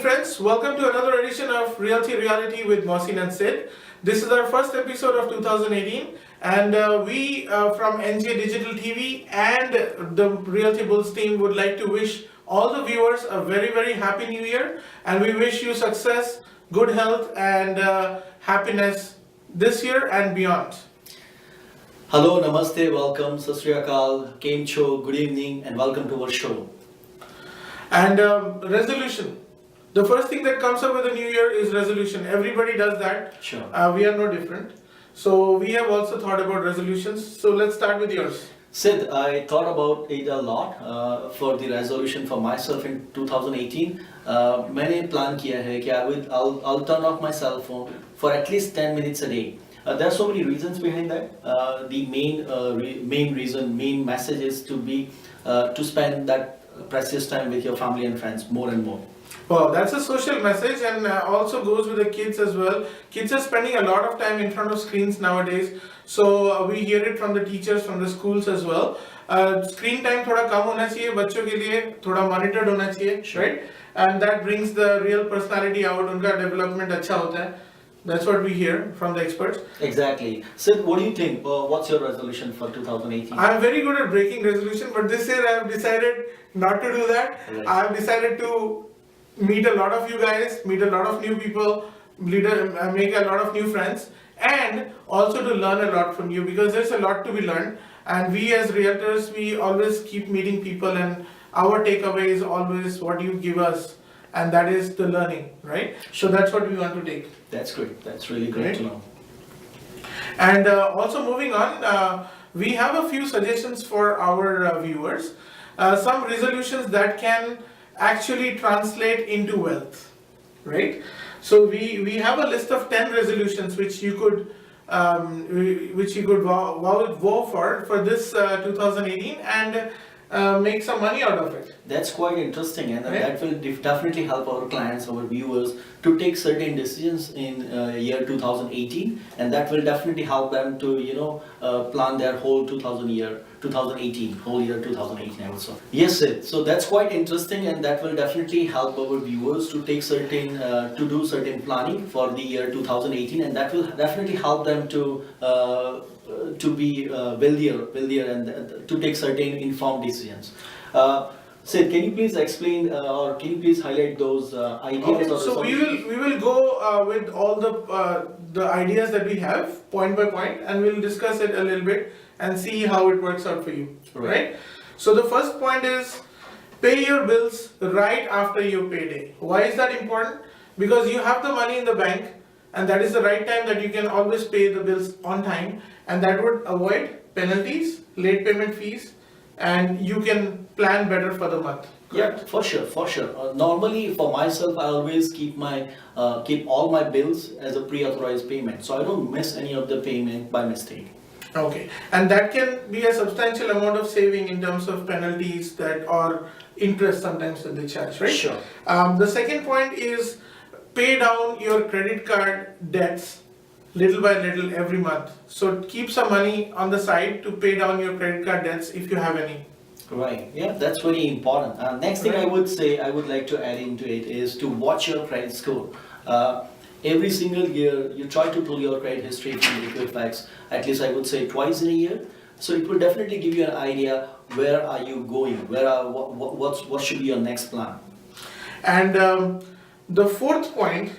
friends, welcome to another edition of Realty with Mohsin and Sid. This is our first episode of 2018 and we from NJ Digital TV and the Realty Bulls team would like to wish all the viewers a very happy new year, and we wish you success, good health and happiness this year and beyond. Hello, namaste, welcome, sat sri akal, Kem Cho, good evening and welcome to our show. And resolution. The first thing that comes up with the new year is resolution. Everybody does that. Sure. We are no different. So we have also thought about resolutions. So let's start with yours. Sid, I thought about it a lot for the resolution for myself in 2018. मैंने plan किया है कि I'll turn off my cell phone for at least 10 minutes a day. There are so many reasons behind that. The main message is to spend that precious time with your family and friends more and more. Well, that's a social message and also goes with the kids as well. Kids are spending a lot of time in front of screens nowadays. So we hear it from the teachers, from the schools as well. Screen time थोड़ा कम होना चाहिए बच्चों के लिए, थोड़ा monitored होना चाहिए, right? And that brings the real personality out. उनका development अच्छा होता है. That's what we hear from the experts. Exactly. Sid, what do you think? What's your resolution for 2018? I'm very good at breaking resolution, but this year I have decided not to do that. Right. I have decided to meet a lot of you guys, meet a lot of new people, make a lot of new friends, and also to learn a lot from you, because there's a lot to be learned. And we as realtors, we always keep meeting people, and our takeaway is always what you give us, and that is the learning, right? So that's what we want to take. That's great. That's really great to know. And also moving on, we have a few suggestions for our viewers. Some resolutions that can actually translate into wealth, right? So we have a list of 10 resolutions which you could vow for this 2018 and make some money out of it. That's quite interesting, and Right. that will definitely help our clients, our viewers, to take certain decisions in year 2018, and that will definitely help them to plan their whole 2018, whole year 2018 also. Yes, Sid. So that's quite interesting, and that will definitely help our viewers to take do certain planning for the year 2018, and that will definitely help them to be wealthier and to take certain informed decisions. Sid, can you please explain or can you please highlight those ideas? Okay, or so we will go with all the ideas that we have point by point, and we'll discuss it a little bit and see how it works out for you. Right? So the first point is pay your bills right after your payday. Why is that important? Because you have the money in the bank, and that is the right time that you can always pay the bills on time, and that would avoid penalties, late payment fees, and you can plan better for the month. Yeah, for sure. Normally, for myself, I always keep all my bills as a pre-authorized payment, so I don't miss any of the payment by mistake. Okay, and that can be a substantial amount of saving in terms of penalties or interest sometimes that they charge, right? Sure. The second point is pay down your credit card debts little by little every month. So keep some money on the side to pay down your credit card debts if you have any. Right. Yeah, that's very important. Next thing I would like to add into it is to watch your credit score. Every single year, you try to pull your credit history from Equifax, at least I would say twice in a year. So it will definitely give you an idea where are you going, what should be your next plan. And the fourth point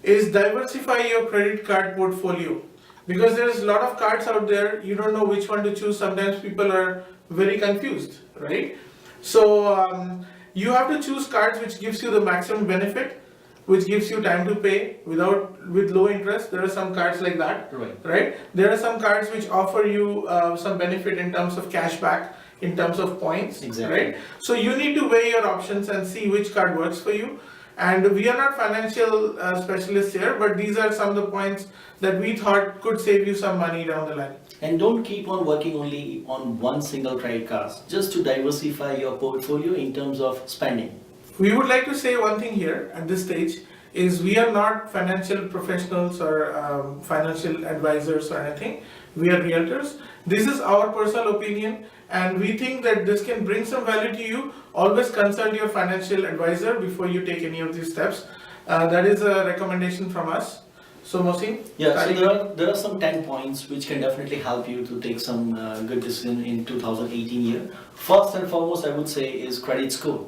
is diversify your credit card portfolio, because there's a lot of cards out there, you don't know which one to choose. Sometimes people are very confused, right? So you have to choose cards which gives you the maximum benefit, which gives you time to pay with low interest. There are some cards like that, right? There are some cards which offer you some benefit in terms of cashback, in terms of points, exactly. Right? So you need to weigh your options and see which card works for you. And we are not financial specialists here, but these are some of the points that we thought could save you some money down the line. And don't keep on working only on one single credit card, just to diversify your portfolio in terms of spending. We would like to say one thing here at this stage is we are not financial professionals or financial advisors or anything. We are realtors. This is our personal opinion, and we think that this can bring some value to you. Always consult your financial advisor before you take any of these steps. That is a recommendation from us. So Mohsin? Yeah, so there are some 10 points which can definitely help you to take some good decision in 2018 year. First and foremost, I would say is credit score.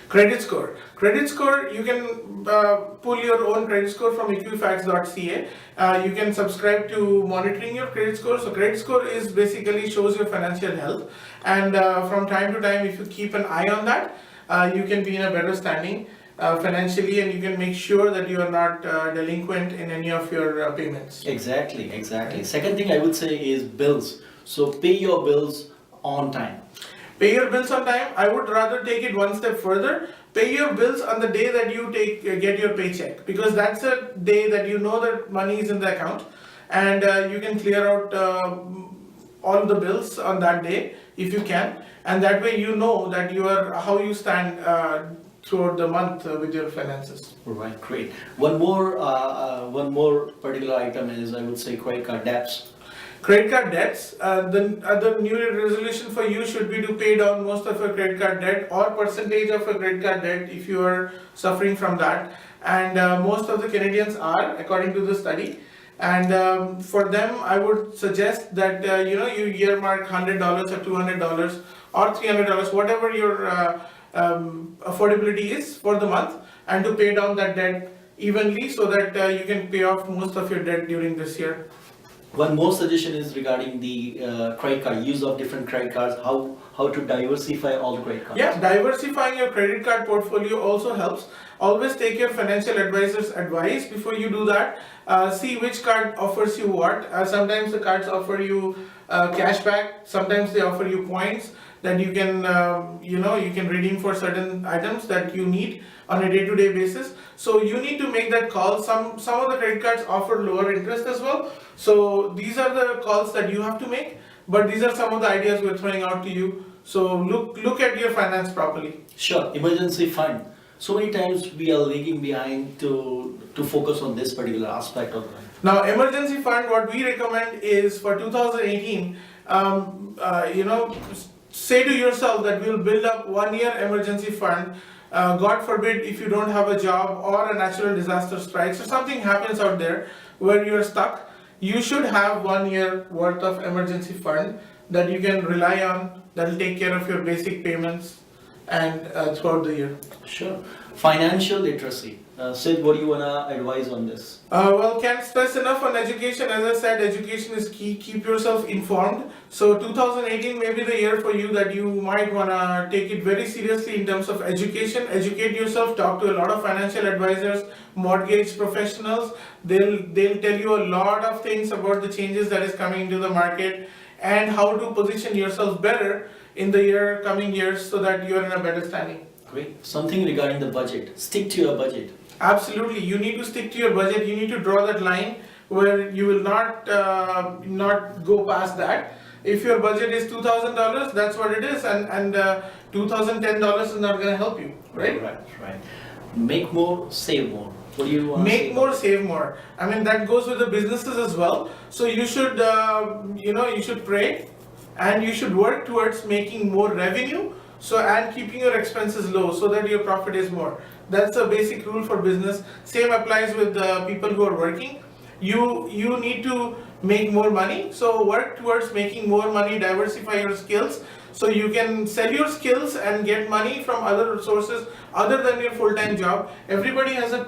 Credit score. Credit score, you can pull your own credit score from equifax.ca. You can subscribe to monitoring your credit score. So credit score is basically shows your financial health, and from time to time, if you keep an eye on that, you can be in a better standing financially, and you can make sure that you are not delinquent in any of your payments. Exactly, exactly. Second thing I would say is bills. So pay your bills on time. Pay your bills on time. I would rather take it one step further. Pay your bills on the day that you get your paycheck, because that's a day that you know that money is in the account, and you can clear out all the bills on that day if you can, and that way you know that you are how you stand throughout the month with your finances. Right, great. One more particular item is, I would say, credit card debts. Credit card debts, the new resolution for you should be to pay down most of your credit card debt or percentage of your credit card debt if you are suffering from that. And most of the Canadians are, according to the study. And for them, I would suggest that you earmark $100 or $200 or $300, whatever your affordability is for the month, and to pay down that debt evenly so that you can pay off most of your debt during this year. One more suggestion is regarding the credit card, use of different credit cards, how to diversify all the credit cards. Yeah, diversifying your credit card portfolio also helps. Always take your financial advisor's advice before you do that. See which card offers you what. Sometimes the cards offer you cashback, sometimes they offer you points that you can you can redeem for certain items that you need on a day-to-day basis. So you need to make that call. Some of the credit cards offer lower interest as well. So these are the calls that you have to make, but these are some of the ideas we're throwing out to you. So look at your finance properly. Sure, emergency fund. So many times we are lagging behind to focus on this particular aspect of it. Now, emergency fund, what we recommend is for 2018, say to yourself that we'll build up 1 year emergency fund. God forbid if you don't have a job or a natural disaster strikes or something happens out there where you're stuck, you should have 1 year worth of emergency fund that you can rely on, that will take care of your basic payments and throughout the year. Sure. Financial literacy. Sid, what do you want to advise on this? Well, can't stress enough on education. As I said, education is key. Keep yourself informed. So 2018 may be the year for you that you might want to take it very seriously in terms of education. Educate yourself. Talk to a lot of financial advisors, mortgage professionals. They'll tell you a lot of things about the changes that is coming into the market and how to position yourself better in the coming years so that you're in a better standing. Great. Something regarding the budget. Stick to your budget. Absolutely, you need to stick to your budget. You need to draw that line where you will not go past that. If your budget is $2,000, that's what it is, and $2,010 is not going to help you, right? Right. Make more, save more. What do you want? Make more, save more. I mean, that goes with the businesses as well. So you should you should pray, and you should work towards making more revenue. So, and keeping your expenses low so that your profit is more. That's a basic rule for business. Same applies with the people who are working. You need to make more money. So work towards making more money, diversify your skills so you can sell your skills and get money from other sources other than your full-time job. Everybody has a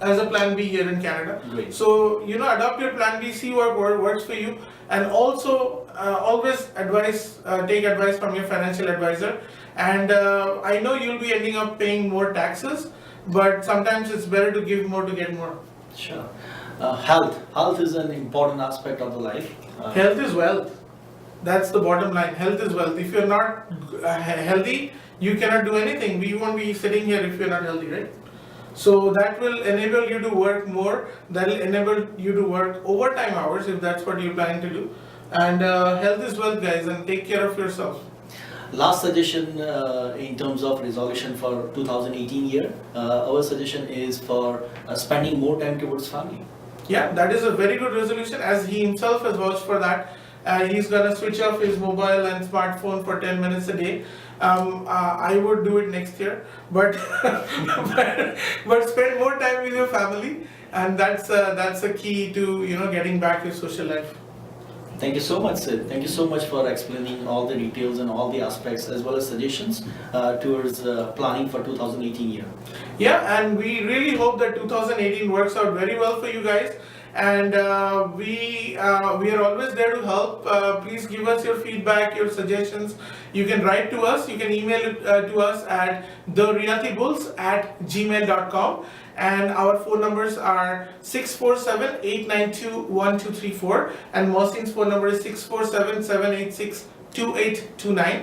plan B here in Canada. Great. So adopt your plan B, see what works for you, and also always take advice from your financial advisor. And I know you'll be ending up paying more taxes, but sometimes it's better to give more to get more. Sure. Health is an important aspect of the life. Health is wealth. That's the bottom line. Health is wealth. If you're not healthy, you cannot do anything. We won't be sitting here if you're not healthy, right? So that will enable you to work more. That will enable you to work overtime hours if that's what you're planning to do. And health is wealth, guys, and take care of yourself. Last suggestion in terms of resolution for 2018 year, our suggestion is for spending more time towards family. Yeah, that is a very good resolution, as he himself has vouched for that. He's gonna switch off his mobile and smartphone for 10 minutes a day. I would do it next year, but but spend more time with your family, and that's a key to getting back your social life. Thank you so much, Sid. Thank you so much for explaining all the details and all the aspects as well as suggestions towards planning for 2018 year. Yeah, and we really hope that 2018 works out very well for you guys. And we are always there to help. Please give us your feedback, your suggestions. You can write to us. You can email it to us at therealtybulls@gmail.com. And our phone numbers are 647-892-1234. And Mohsin's phone number is 647-786-2829.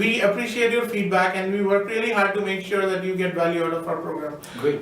We appreciate your feedback, and we work really hard to make sure that you get value out of our program. Great.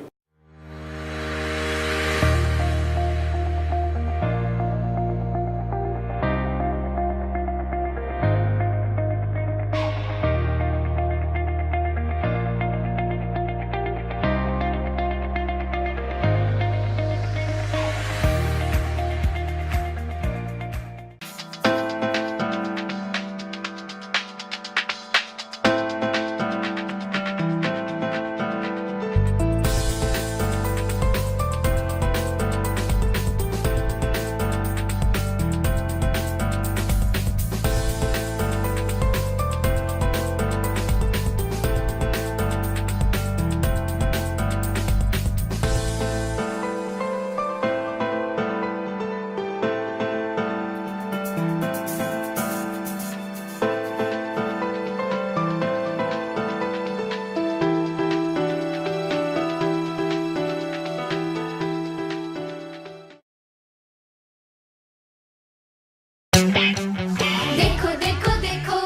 देखो देखो देखो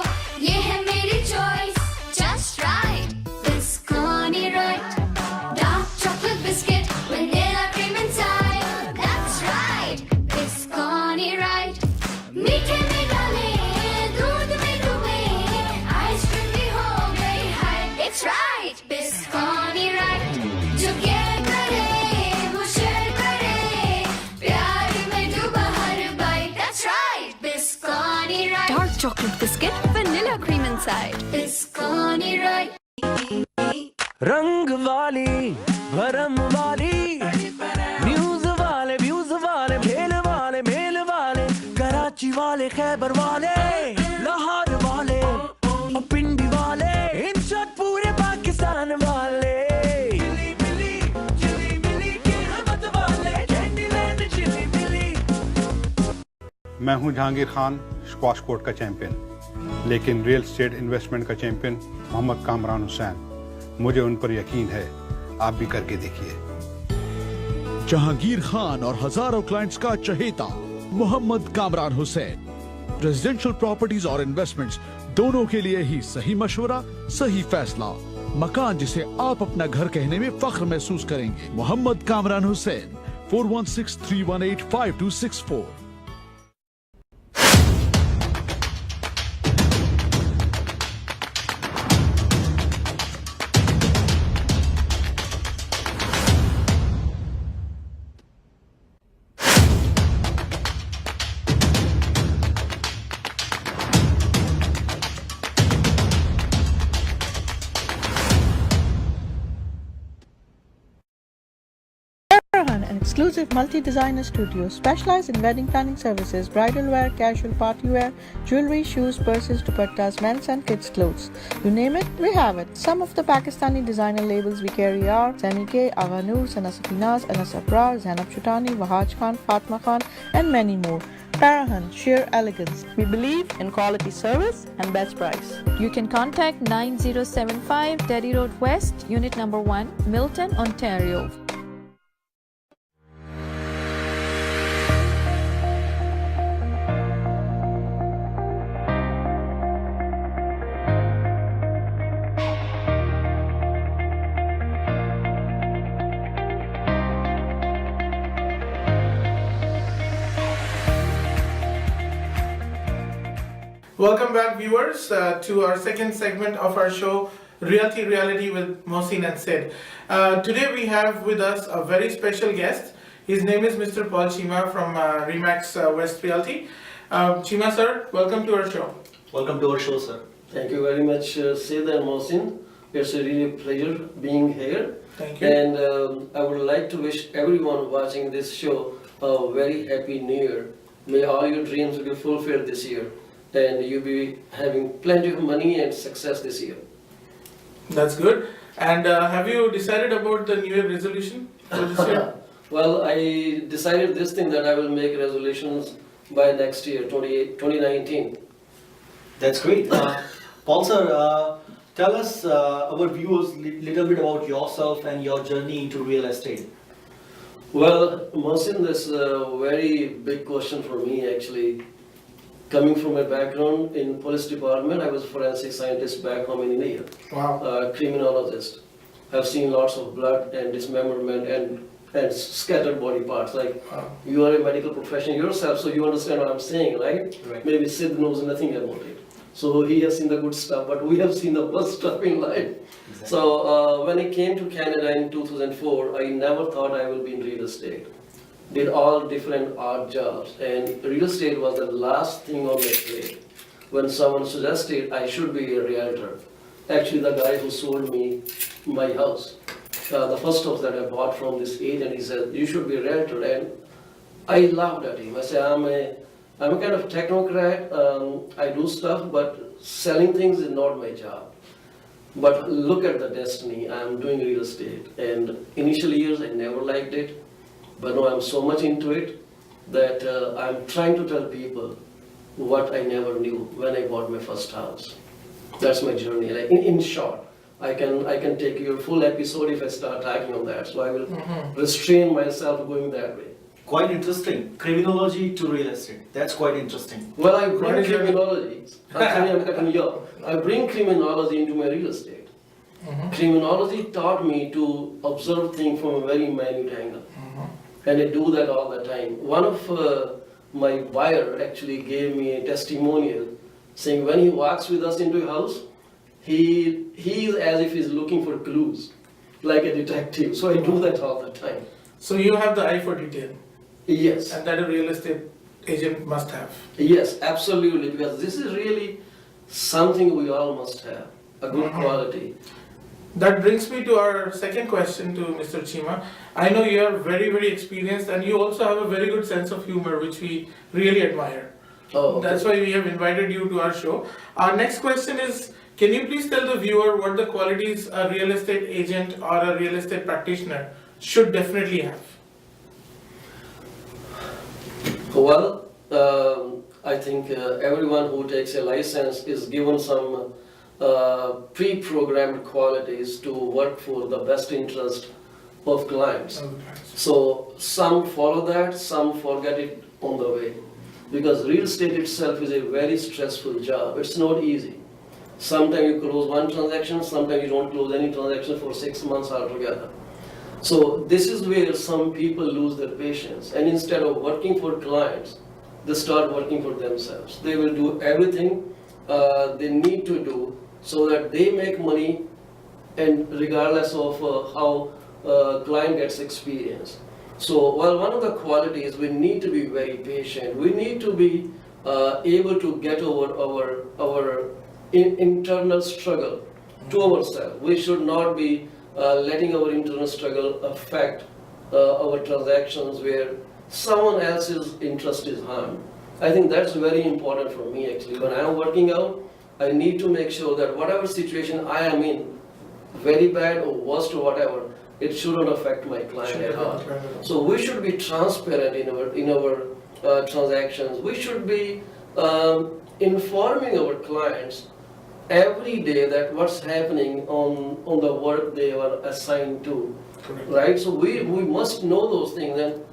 ये है मेरी choice, just right, Biscotti right, dark chocolate biscuit, vanilla cream inside, that's right, Biscotti right, मीठे में डाले, दूध में डूबे, ice cream भी हो गई है, it's right, Biscotti right, जो care करे, वो share करे, प्यार में डूबा हर bite, that's right, Biscotti right. Dark chocolate biscuit, vanilla cream inside. Biscotti right. रंग वाली भरम वाली न्यूज वाले व्यूज वाले भेल वाले मेल वाले कराची वाले खैबर वाले लाहौर वाले और पिंडी वाले इन शॉट पूरे पाकिस्तान वाले चिली मिली की हमत वाले कैंडीलैंड चिली मिली। मैं हूं जहांगीर खान, स्क्वाश कोर्ट का चैंपियन, लेकिन रियल एस्टेट इन्वेस्टमेंट का चैंपियन मोहम्मद कामरान हुसैन। मुझे उन पर यकीन है, आप भी करके देखिए। जहांगीर खान और हजारों क्लाइंट्स का चहेता मोहम्मद कामरान हुसैन। रेजिडेंशियल प्रॉपर्टीज और इन्वेस्टमेंट्स दोनों के लिए ही सही मशवरा, सही फैसला। मकान जिसे आप अपना घर कहने में फख्र महसूस करेंगे। Mohammad Kamran Hussain, 4163185264। An exclusive multi-designer studio specialized in wedding planning services, bridal wear, casual party wear, jewelry, shoes, purses, dupattas, men's and kids' clothes. You name it, we have it. Some of the Pakistani designer labels we carry are Sami K, Agha Noor, Sana Safinaz, Anas Abrar, Zainab Chutani, Wahaj Khan, Fatma Khan, and many more. Parahan, sheer elegance. We believe in quality service and best price. You can contact 9075 Derry Road West, Unit Number 1, Milton, Ontario. Welcome back, viewers, to our second segment of our show, Realty Reality with Mohsin and Sid. Today we have with us a very special guest. His name is Mr. Paul Chima from Remax West Realty. Chima sir, welcome to our show. Welcome to our show, sir. Thank you very much, Sid and Mohsin. It's a really pleasure being here. Thank you. And I would like to wish everyone watching this show a very happy New Year. May all your dreams be fulfilled this year, and you be having plenty of money and success this year. That's good. And have you decided about the New Year resolution for this year? Well, I decided this thing that I will make resolutions by next year, 2019. That's great. Paul sir, tell us, our viewers, little bit about yourself and your journey into real estate. Well, Mohsin, this is a very big question for me actually. Coming from my background in police department, I was a forensic scientist back home in India. Wow. Criminologist. I've seen lots of blood and dismemberment and scattered body parts. Like, Wow. you are a medical professional yourself, so you understand what I'm saying, right? Right. Maybe Sid knows nothing about it. So he has seen the good stuff, but we have seen the worst stuff in life. Exactly. So when I came to Canada in 2004, I never thought I will be in real estate. Did all different odd jobs, and real estate was the last thing on my plate. When someone suggested I should be a realtor, actually the guy who sold me my house, the first house that I bought from this agent, he said, you should be a realtor, and I laughed at him. I said, I'm a kind of technocrat, I do stuff, but selling things is not my job. But look at the destiny, I'm doing real estate, and initial years I never liked it. But now I'm so much into it that I'm trying to tell people what I never knew when I bought my first house. That's my journey. Like in short, I can take you a full episode if I start talking on that. So I will restrain myself going that way. Quite interesting. Criminology to real estate. That's quite interesting. Well, I bring criminology. I'm cutting you off. I bring criminology into my real estate. Criminology taught me to observe things from a very minute angle. And I do that all the time. One of my buyer actually gave me a testimonial saying when he walks with us into a house, he is as if he's looking for clues, like a detective. So I do that all the time. So you have the eye for detail, Yes, and that a real estate agent must have. yes, absolutely, because this is really something we all must have, a good quality. That brings me to our second question to Mr. Chima. I know you are very, very experienced, and you also have a very good sense of humor, which we really admire. Oh, okay. That's why we have invited you to our show. Our next question is, can you please tell the viewer what the qualities a real estate agent or a real estate practitioner should definitely have? Well, I think everyone who takes a license is given some pre-programmed qualities to work for the best interest of clients. So some follow that, some forget it on the way. Because real estate itself is a very stressful job. It's not easy. Sometimes you close one transaction, sometimes you don't close any transaction for 6 months altogether. So this is where some people lose their patience, and instead of working for clients, they start working for themselves. They will do everything they need to do so that they make money, and regardless of how client gets experience. So while one of the qualities, we need to be very patient. We need to be able to get over our internal struggle to ourselves. We should not be letting our internal struggle affect our transactions where someone else's interest is harmed. I think that's very important for me actually. When I'm working out, I need to make sure that whatever situation I am in, very bad or worst or whatever, it shouldn't affect my client at all. So we should be transparent in our transactions. We should be informing our clients every day that what's happening on the work they are assigned to, right? So we must know those things, and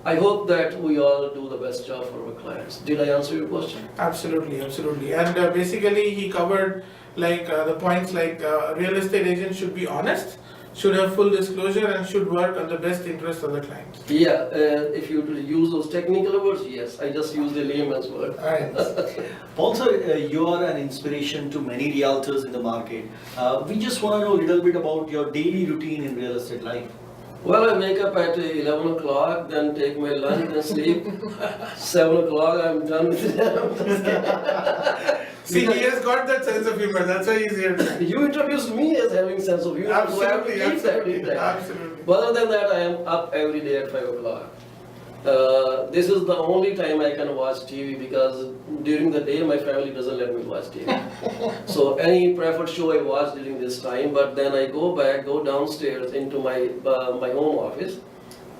I hope that we all do the best job for our clients. Did I answer your question? Absolutely, absolutely. And basically he covered like the points like real estate agent should be honest, should have full disclosure and should work on the best interest of the client. Yeah, if you use those technical words, yes, I just use the layman's word. Alright. Paul sir, you are an inspiration to many realtors in the market. We just want to know a little bit about your daily routine in real estate life. Well, I wake up at 11 o'clock, then take my lunch and sleep. 7 o'clock, I'm done with it. See, he has got that sense of humor, that's why he's here. You introduced me as having sense of humor. so I have to keep that with that. Absolutely. But other than that, I am up every day at 5 o'clock. This is the only time I can watch TV because during the day my family doesn't let me watch TV. So any preferred show I watch during this time, but then I go downstairs into my my home office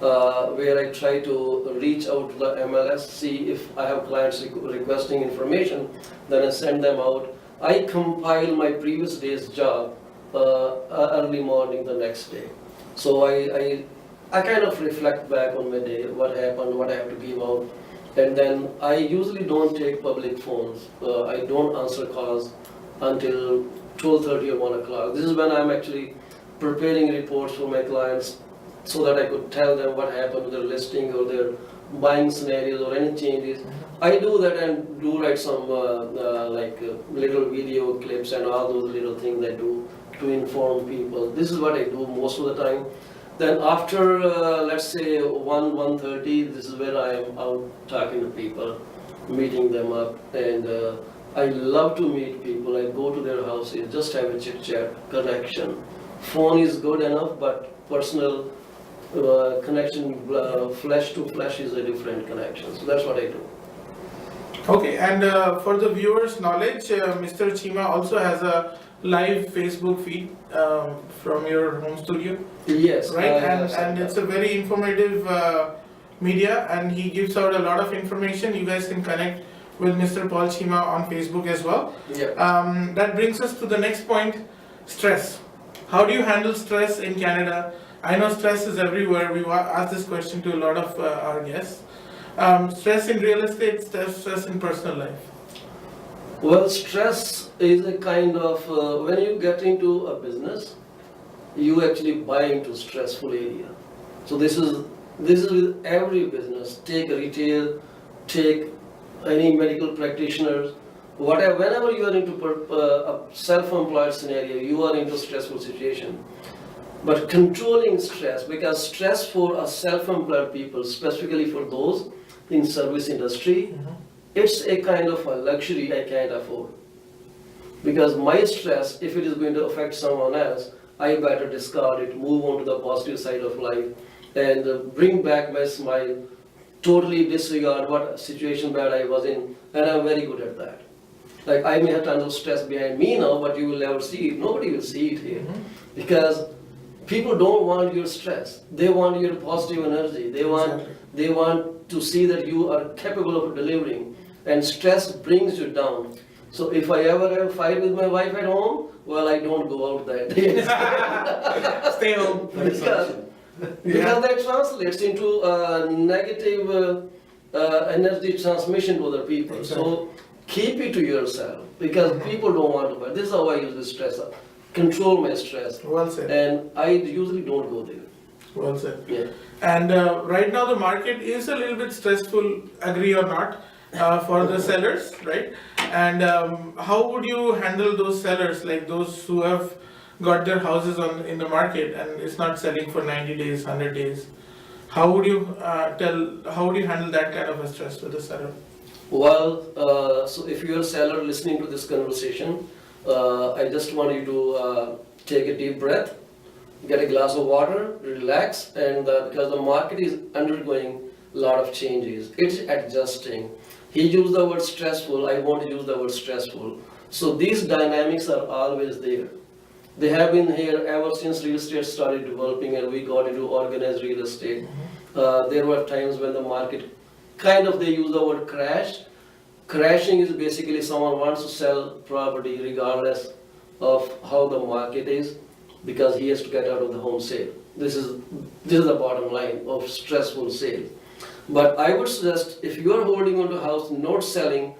where I try to reach out to the MLS, see if I have clients requesting information, then I send them out. I compile my previous day's job early morning the next day. So I kind of reflect back on my day, what happened, what I have to give out. And then I usually don't take public phones. I don't answer calls until 12:30 or 1 o'clock. This is when I'm actually preparing reports for my clients so that I could tell them what happened to their listing or their buying scenarios or any changes. I do that and do write some little video clips and all those little things I do to inform people. This is what I do most of the time. Then after, let's say 1:30, this is where I am out talking to people, meeting them up, and I love to meet people. I go to their houses, just have a chit chat, connection. Phone is good enough, but personal connection, flesh to flesh is a different connection. So that's what I do. Okay, and for the viewers' knowledge, Mr. Chima also has a live Facebook feed from your home studio. Yes. Right, and it's a very informative media, and he gives out a lot of information. You guys can connect with Mr. Paul Chima on Facebook as well. Yeah. That brings us to the next point, stress. How do you handle stress in Canada? I know stress is everywhere. We asked this question to a lot of our guests. Stress in real estate, stress in personal life. Well, stress is a kind of, when you get into a business, you actually buy into stressful area. So this is with every business. Take retail, take any medical practitioners, whatever. Whenever you are into a self-employed scenario, you are into stressful situation. But controlling stress, because stress for a self-employed people, specifically for those in service industry, it's a kind of a luxury I can't afford. Because my stress, if it is going to affect someone else, I better discard it, move on to the positive side of life, and bring back my smile, totally disregard what situation bad I was in, and I'm very good at that. Like I may have tons of stress behind me now, but you will never see it. Nobody will see it here. Because people don't want your stress. They want your positive energy. They want to see that you are capable of delivering. And stress brings you down. So if I ever have a fight with my wife at home, well, I don't go out that day. Stay home. Because that translates into negative energy transmission to other people. So keep it to yourself, because people don't want to buy. This is how I use the stress. Control my stress. Well said. And I usually don't go there. Well said. Yeah. And right now the market is a little bit stressful, agree or not, for the sellers, right? And how would you handle those sellers, like those who have got their houses in the market and it's not selling for 90 days, 100 days? How would you handle that kind of a stress with the seller? Well, so if you're a seller listening to this conversation, I just want you to take a deep breath, get a glass of water, relax, and because the market is undergoing a lot of changes, it's adjusting. He used the word stressful, I won't use the word stressful. So these dynamics are always there. They have been here ever since real estate started developing and we got into organized real estate. There were times when the market they use the word crash. Crashing is basically someone wants to sell property regardless of how the market is, because he has to get out of the home sale. This is the bottom line of stressful sale. But I would suggest, if you are holding on to a house, not selling,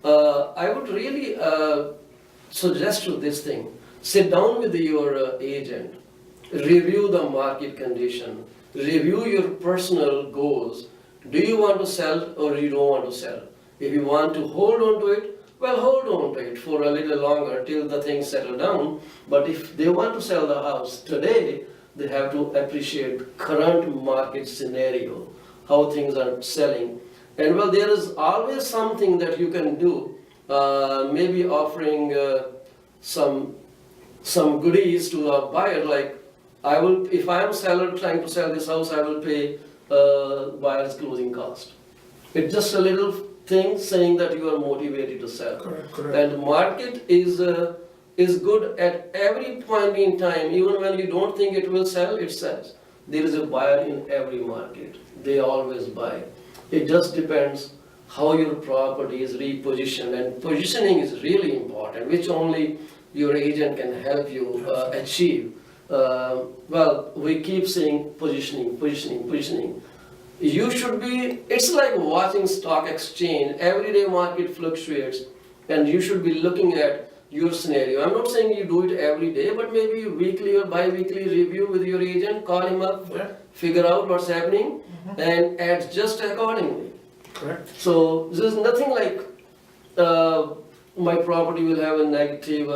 I would really suggest you this thing. Sit down with your agent review the market condition, review your personal goals. Do you want to sell or you don't want to sell? If you want to hold on to it, well, hold on to it for a little longer till the things settle down. But if they want to sell the house today, they have to appreciate current market scenario, how things are selling. And well, there is always something that you can do, maybe offering some goodies to a buyer, like I will, if I am seller trying to sell this house, I will pay buyer's closing cost. It's just a little thing saying that you are motivated to sell. Correct. And market is good at every point in time. Even when you don't think it will sell, it sells. There is a buyer in every market. They always buy. It just depends how your property is repositioned, and positioning is really important, which only your agent can help you achieve. Well, we keep saying positioning. You should be, it's like watching stock exchange. Every day market fluctuates, and you should be looking at your scenario. I'm not saying you do it every day, but maybe weekly or bi-weekly review with your agent, call him up, figure out what's happening, and adjust accordingly. Correct. So there's nothing like my property will have a negative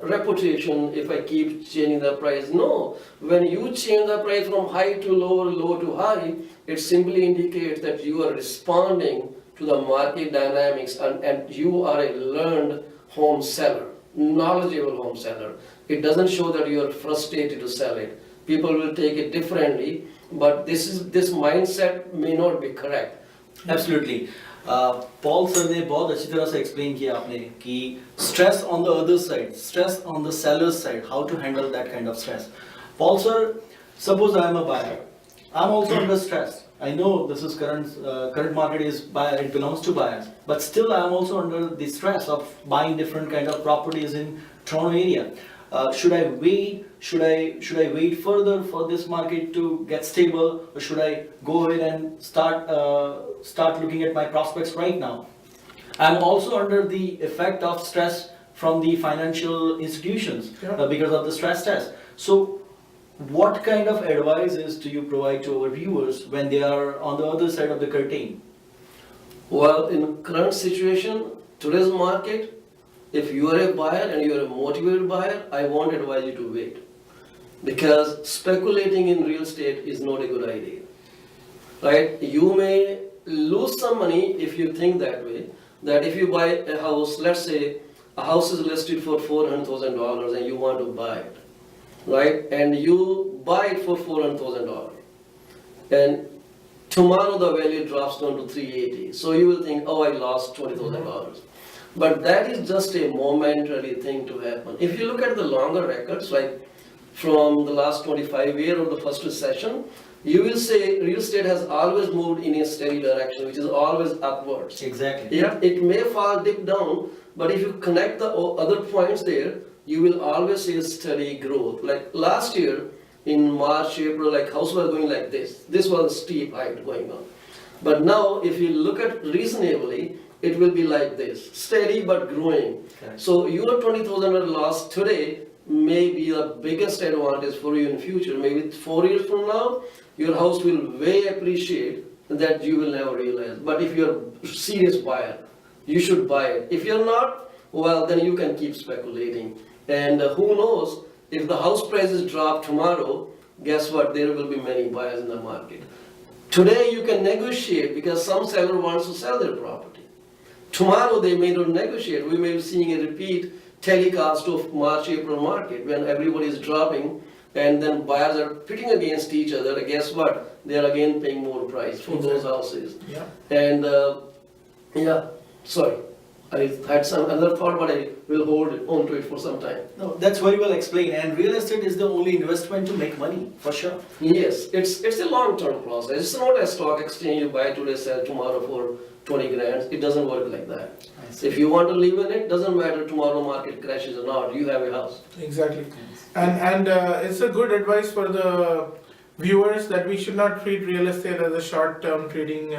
reputation if I keep changing the price. No, when you change the price from high to low or low to high, it simply indicates that you are responding to the market dynamics, and you are a learned home seller, knowledgeable home seller. It doesn't show that you are frustrated to sell it. People will take it differently, but this mindset may not be correct. Absolutely. Paul sir ने बहुत अच्छी तरह से explain किया आपने कि stress on the other side, stress on the seller's side, how to handle that kind of stress. Paul sir, suppose I am a buyer. I'm also under stress. I know this is current market is buyer, it belongs to buyers, but still I am also under the stress of buying different kind of properties in Toronto area. Should I wait? Should I wait further for this market to get stable, or should I go ahead and start looking at my prospects right now? I'm also under the effect of stress from the financial institutions because of the stress test. So what kind of advices do you provide to our viewers when they are on the other side of the curtain? Well, in current situation, today's market, if you are a buyer and you are a motivated buyer, I won't advise you to wait. Because speculating in real estate is not a good idea. Right? You may lose some money if you think that way. That if you buy a house, let's say a house is listed for $400,000 and you want to buy it. Right? And you buy it for $400,000. And tomorrow the value drops down to $380,000. So you will think, oh, I lost $20,000. But that is just a momentary thing to happen. If you look at the longer records, like from the last 25 years or the first recession, you will say real estate has always moved in a steady direction, which is always upwards. Exactly. It may fall, dip down, but if you connect the other points there, you will always see a steady growth. Like last year, in March, April, like house was going like this. This was a steep height going on. But now, if you look at reasonably, it will be like this, steady but growing. Okay. So your $20,000 loss today may be the biggest advantage for you in future. Maybe 4 years from now, your house will way appreciate that you will never realize. But if you're a serious buyer, you should buy it. If you're not, well, then you can keep speculating. And who knows, if the house prices drop tomorrow, guess what, there will be many buyers in the market. Today you can negotiate because some seller wants to sell their property. Tomorrow they may not negotiate. We may be seeing a repeat telecast of March, April market when everybody is dropping and then buyers are pitting against each other. Guess what? They are again paying more price for those houses. Yeah. And sorry, I had some other thought, but I will hold on to it for some time. No, that's very well explained. And real estate is the only investment to make money, for sure. Yes, it's a long-term process. It's not a stock exchange. You buy today, sell tomorrow for 20 grand. It doesn't work like that. If you want to live in it, doesn't matter tomorrow market crashes or not. You have a house. Exactly. And it's a good advice for the viewers that we should not treat real estate as a short-term trading.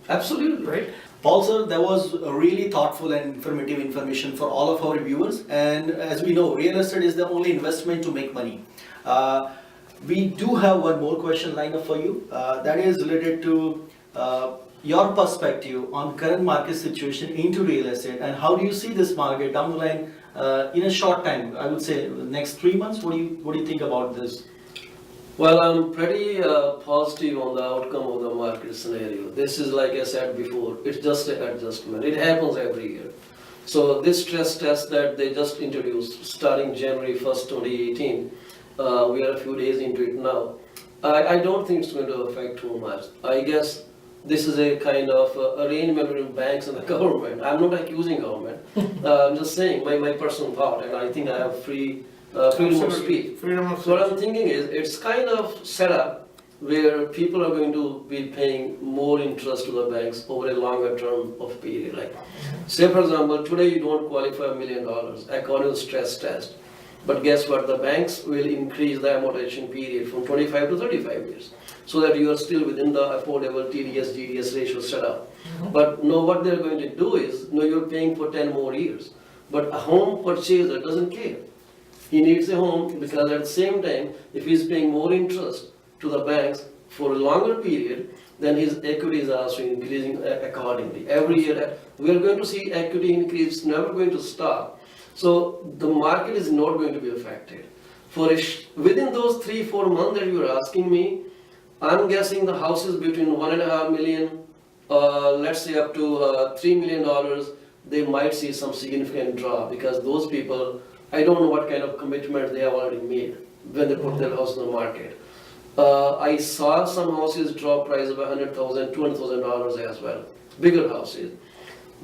Absolutely. Right? Paul sir, that was a really thoughtful and informative information for all of our viewers. And as we know, real estate is the only investment to make money. We do have one more question lined up for you. That is related to your perspective on current market situation into real estate, and how do you see this market down the line in a short time? I would say the next 3 months. What do you think about this? Well, I'm pretty positive on the outcome of the market scenario. This is, like I said before, it's just an adjustment. It happens every year. So this stress test that they just introduced starting January 1st, 2018, we are a few days into it now. I don't think it's going to affect too much. I guess this is a kind of arrangement between banks and the government. I'm not accusing government. I'm just saying my personal thought, and I think I have freedom of speech. Freedom of So what I'm thinking is, it's kind of set up where people are going to be paying more interest to the banks over a longer term of period. Like, say for example, today you don't qualify $1 million according to stress test. But guess what? The banks will increase the amortization period from 25 to 35 years, so that you are still within the affordable TDS, GDS ratio setup. But no, what they're going to do is, no, you're paying for 10 more years. But a home purchaser doesn't care. He needs a home because at the same time, if he's paying more interest to the banks for a longer period, then his equity is also increasing accordingly. Every year, we are going to see equity increase, never going to stop. So the market is not going to be affected. Within those 3-4 months that you are asking me, I'm guessing the houses between $1.5 million, let's say up to $3 million, they might see some significant drop, because those people, I don't know what kind of commitment they have already made when they put their house in the market. I saw some houses drop price of $100,000, $200,000 as well, bigger houses.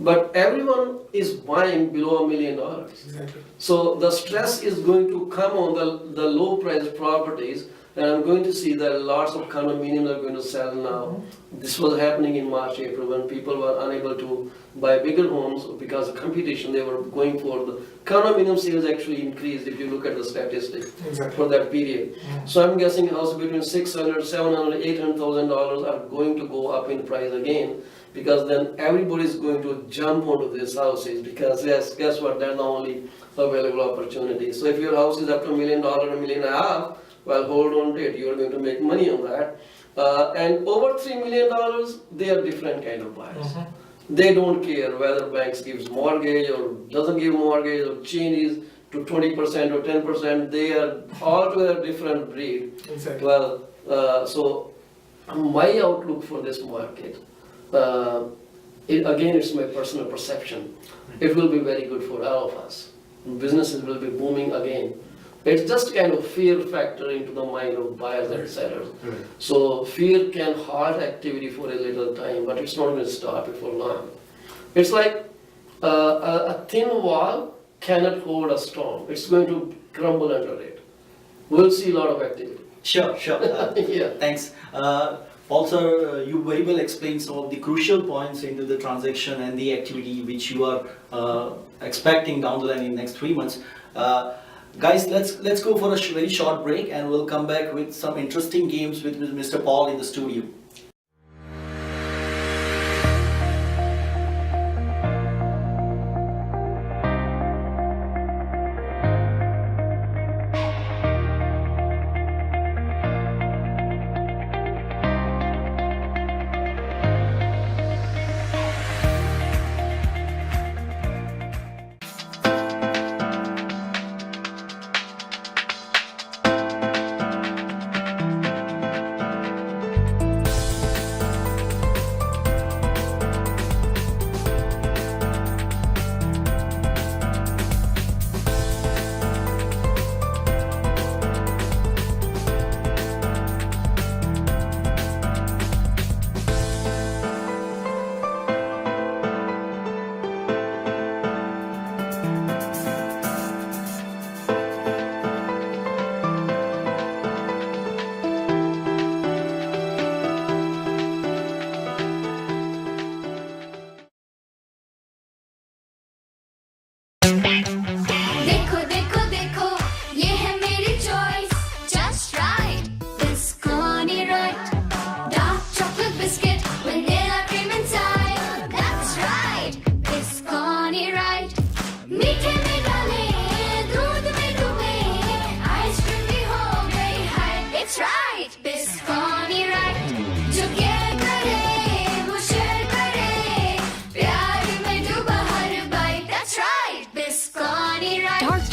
But everyone is buying below $1 million. Exactly. So the stress is going to come on the low priced properties, and I'm going to see that lots of condominiums are going to sell now. This was happening in March, April, when people were unable to buy bigger homes because of competition. They were going for the condominium sales actually increased if you look at the statistics for that period. So I'm guessing houses between $600,000, $700,000, $800,000 are going to go up in price again, because then everybody is going to jump onto these houses, because yes, guess what, they're the only available opportunity. So if your house is up to $1 million, $1.5 million, well, hold on to it, you're going to make money on that. And over $3 million, they are different kind of buyers. They don't care whether banks gives mortgage or doesn't give mortgage or changes to 20% or 10%. They are altogether different breed. Exactly. Well, so my outlook for this market, again, it's my personal perception. It will be very good for all of us. Businesses will be booming again. It's just kind of fear factor into the mind of buyers and sellers. So fear can halt activity for a little time, but it's not going to stop it for long. It's like a thin wall cannot hold a storm. It's going to crumble under it. We'll see a lot of activity. Sure. Yeah. Thanks. Also, you very well explained some of the crucial points into the transaction and the activity which you are expecting down the line in the next 3 months. Guys, let's go for a very short break, and we'll come back with some interesting games with Mr. Paul in the studio.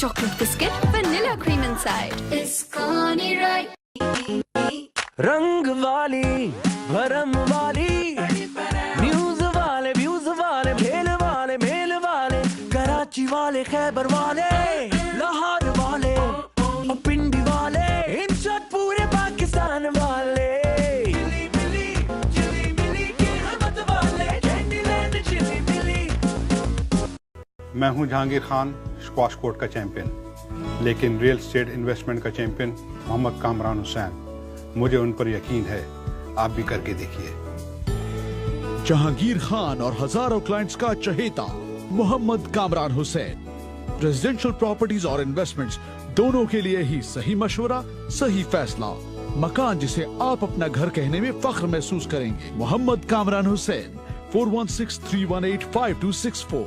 chocolate biscuit, vanilla cream inside. Bisconi right. रंग वाली भरम वाली news वाले views वाले खेल वाले mail वाले कराची वाले खैबर वाले लाहौर वाले और पिंडी वाले इन शॉट पूरे पाकिस्तान वाले चिली मिली के हमत वाले कैंडीलैंड चिली मिली। मैं हूं जहांगीर खान, स्क्वाश कोर्ट का चैंपियन, लेकिन रियल एस्टेट इन्वेस्टमेंट का चैंपियन मोहम्मद कामरान हुसैन। मुझे उन पर यकीन है, आप भी करके देखिए। जहांगीर खान और हजारों क्लाइंट्स का चहेता मोहम्मद कामरान हुसैन। रेजिडेंशियल प्रॉपर्टीज और इन्वेस्टमेंट्स दोनों के लिए ही सही मशवरा, सही फैसला। मकान जिसे आप अपना घर कहने में फख्र महसूस करेंगे। Mohammad Kamran Hussain, 4163185264।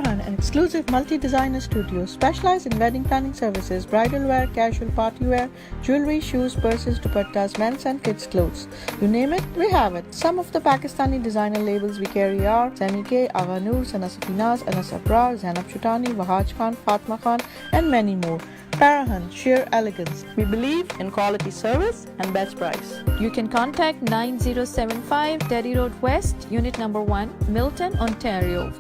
An exclusive multi-designer studio specialized in wedding planning services, bridal wear, casual party wear, jewelry, shoes, purses, dupattas, men's and kids' clothes. You name it, we have it. Some of the Pakistani designer labels we carry are Sami K, Agha Noor, Sana Safinaz, Anas Abrar, Zainab Chutani, Wahaj Khan, Fatma Khan, and many more. Parahan, sheer elegance. We believe in quality service and best price. You can contact 9075 Derry Road West, Unit Number 1, Milton, Ontario.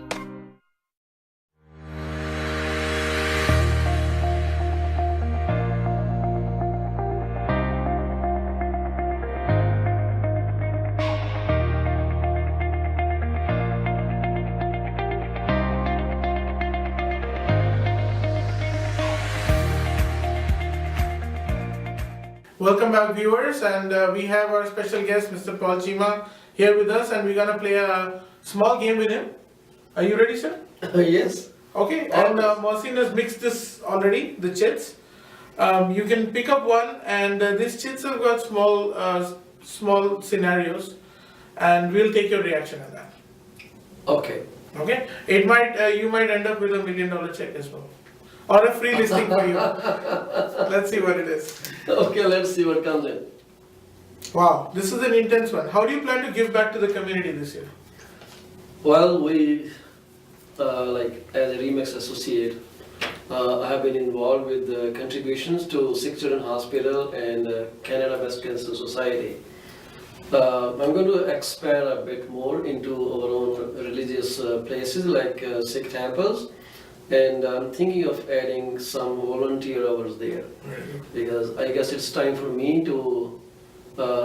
Welcome back, viewers, and we have our special guest, Mr. Paul Chima, here with us, and we're gonna play a small game with him. Are you ready, sir? Yes. Okay, and Mohsin has mixed this already, the chits. You can pick up one, and these chits have got small scenarios, and we'll take your reaction on that. Okay. Okay, it might you might end up with $1 million check as well, or a free listing for you. Let's see what it is. Okay, let's see what comes in. Wow, this is an intense one. How do you plan to give back to the community this year? Well, we, like as a Remix associate, I have been involved with the contributions to Sick Children Hospital and Canada Breast Cancer Society. I'm going to expand a bit more into our own religious places like Sikh temples, and I'm thinking of adding some volunteer hours there, because I guess it's time for me to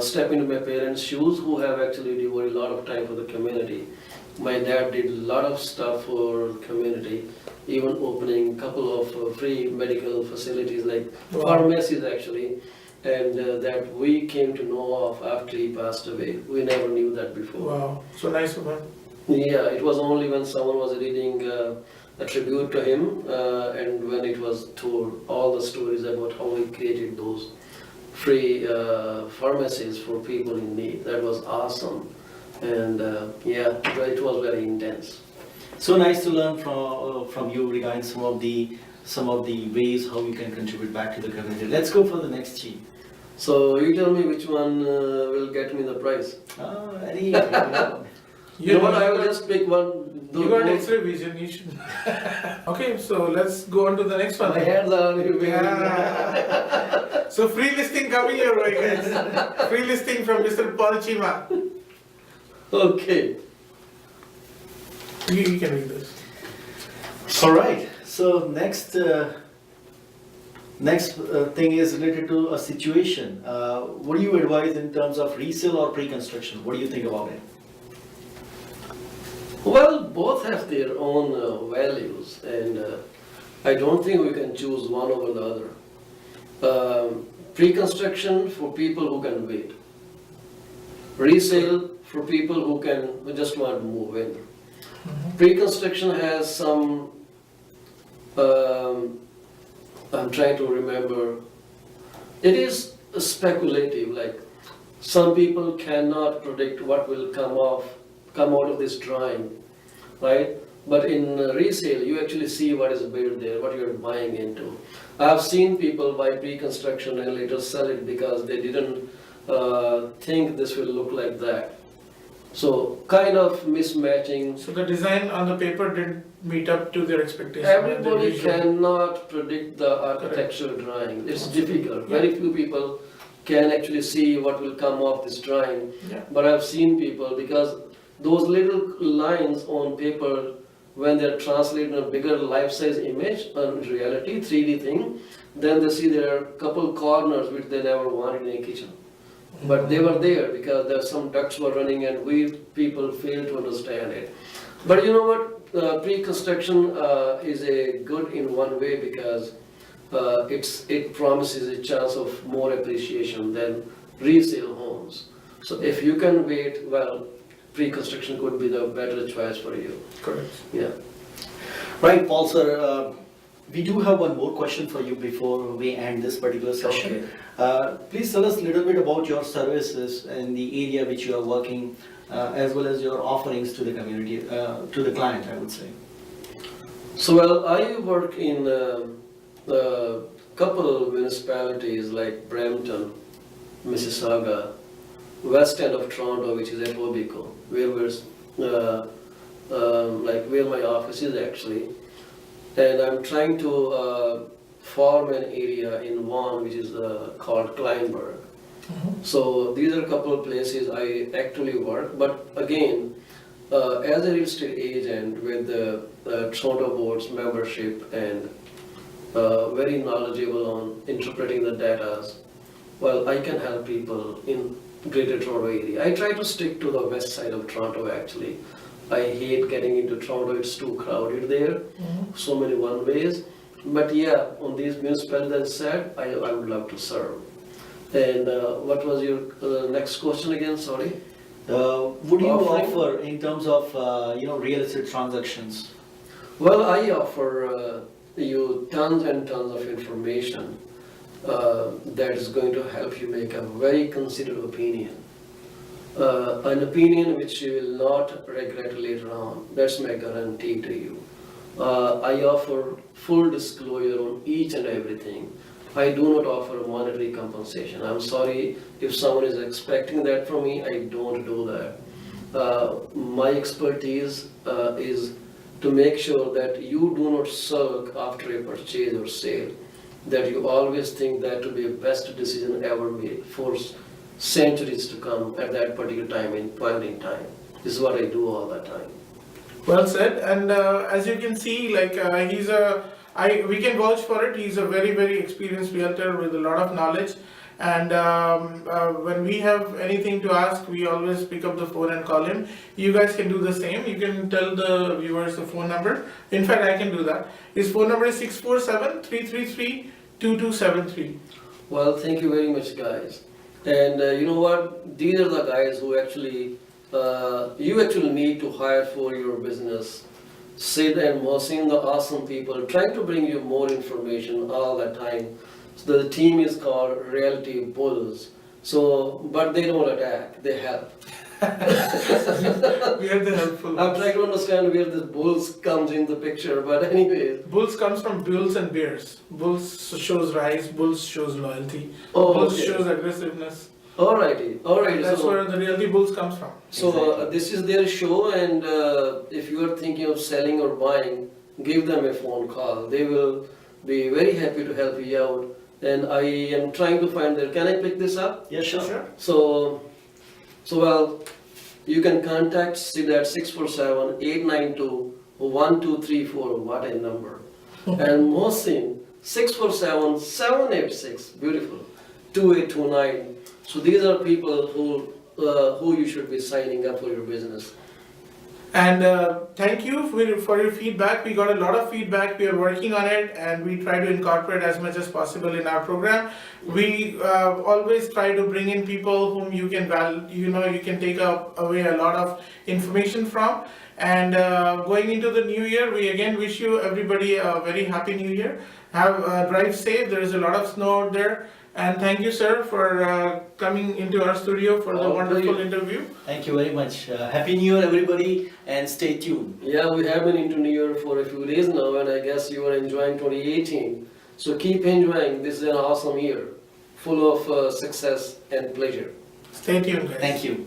step into my parents' shoes, who have actually devoted a lot of time for the community. My dad did a lot of stuff for the community, even opening a couple of free medical facilities like pharmacies actually, and that we came to know of after he passed away. We never knew that before. Wow, so nice of him. Yeah, it was only when someone was reading a tribute to him, and when it was told all the stories about how he created those free pharmacies for people in need. That was awesome, and yeah, it was very intense. So nice to learn from you regarding some of the ways how you can contribute back to the community. Let's go for the next sheet. So you tell me which one will get me the prize. Any. You know what? I will just pick one. You got X-ray vision. You should. Okay, so let's go on to the next one. My hands are already big. Yeah. So free listing coming your way, guys. Free listing from Mr. Paul Chima. Okay. You can read this. All right. So next thing is related to a situation. What do you advise in terms of resale or pre-construction? What do you think about it? Well, both have their own values, and I don't think we can choose one over the other. Pre-construction for people who can wait. Resale for people who just want to move in. Pre-construction has some, I'm trying to remember, it is speculative. Like some people cannot predict what will come out of this drawing, right? But in resale, you actually see what is built there, what you're buying into. I've seen people buy pre-construction and later sell it because they didn't think this will look like that. So kind of mismatching. So the design on the paper didn't meet up to their expectations. Everybody cannot predict the architectural drawing. It's difficult. Very few people can actually see what will come off this drawing. Yeah. But I've seen people, because those little lines on paper, when they're translated in a bigger life-size image on reality, 3D thing, then they see there are a couple corners which they never wanted in a kitchen. But they were there because there some ducts were running and we people failed to understand it. But you know what, pre-construction is a good in one way because it promises a chance of more appreciation than resale homes. So if you can wait, well, pre-construction could be the better choice for you. Correct. Yeah. Right, Paul sir, we do have one more question for you before we end this particular session. Please tell us a little bit about your services and the area which you are working, as well as your offerings to the community, to the client, I would say. So, well, I work in a couple of municipalities like Brampton, Mississauga, west end of Toronto, which is Etobicoke, where my office is actually. And I'm trying to form an area in Vaughan, which is called Kleinburg. So these are a couple of places I actually work. But again, as a real estate agent with the Toronto Board's membership and very knowledgeable on interpreting the data, well, I can help people in Greater Toronto area. I try to stick to the west side of Toronto actually. I hate getting into Toronto, it's too crowded there, so many one-ways. But yeah, on these municipalities I said, I would love to serve. And what was your next question again, sorry? Would you Offering? offer in terms of real estate transactions? Well, I offer you tons and tons of information that is going to help you make a very considered opinion. An opinion which you will not regret later on. That's my guarantee to you. I offer full disclosure on each and everything. I do not offer monetary compensation. I'm sorry if someone is expecting that from me, I don't do that. My expertise is to make sure that you do not sulk after a purchase or sale, that you always think that to be the best decision ever made for centuries to come at that particular point in time. This is what I do all the time. Well said. And as you can see, like we can vouch for it. He's a very, very experienced realtor with a lot of knowledge. And when we have anything to ask, we always pick up the phone and call him. You guys can do the same. You can tell the viewers the phone number. In fact, I can do that. His phone number is 647-333-2273. Well, thank you very much, guys. And you know what? These are the guys who actually, you actually need to hire for your business. Sid and Mohsin, the awesome people, trying to bring you more information all the time. So the team is called Realty Bulls. So, but they don't attack, they help. We are the helpful I'm ones. trying to understand where the bulls comes in the picture, but anyways. Bulls comes from bulls and bears. Bulls shows rise, bulls shows loyalty, Oh, bulls okay. shows aggressiveness. Alrighty. That's So, where the Realty Bulls comes from. so this is their show, and if you are thinking of selling or buying, give them a phone call. They will be very happy to help you out. And I am trying to find their. Can I pick this up? Yeah, sure. Sure. So well, you can contact Sid at 647-892-1234. What a number. And Mohsin, 647-786. Beautiful. 2829. So these are people who you should be signing up for your business. And thank you for your feedback. We got a lot of feedback. We are working on it, and we try to incorporate as much as possible in our program. We always try to bring in people whom you can you can take away a lot of information from. And going into the new year, we again wish you everybody a very happy new year. Drive safe. There is a lot of snow out there, And thank you, sir, for coming into our studio for the Oh, wonderful please. interview. Thank you very much. Happy New Year, everybody, and stay tuned. Yeah, we have been into New Year for a few days now, and I guess you are enjoying 2018. So keep enjoying. This is an awesome year, full of success and pleasure. Stay tuned, guys. Thank you.